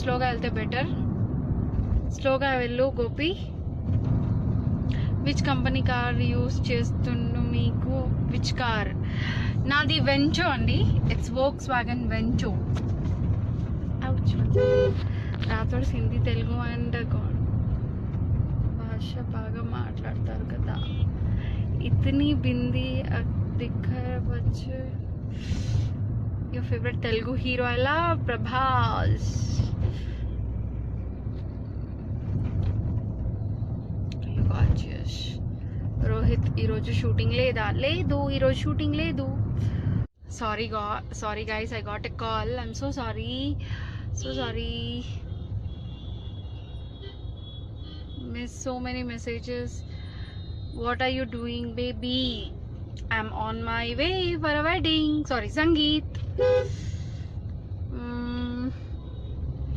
స్లోగా వెళ్తే బెటర్. స్లోగా వెళ్ళు Gopi. Which company car use చేస్తుండు మీకు? Which car? నాది వెంచో అండి. ఇట్స్ వోక్స్ వ్యాగన్ వెంచో. రాతోడు హిందీ, తెలుగు అండ్ భాష బాగా మాట్లాడతారు కదా. ఇతని బింది దిక్కవచ్చు. యువర్ ఫేవరెట్ తెలుగు హీరో ఎలా? ప్రభాస్. రోహిత్ ఈరోజు షూటింగ్ లేదా? లేదు, ఈరోజు షూటింగ్ లేదు. Sorry guys, I got a call. I'm so sorry. Miss so many messages. What are you doing, baby? I'm on my way for a wedding. Sorry, Sangeet.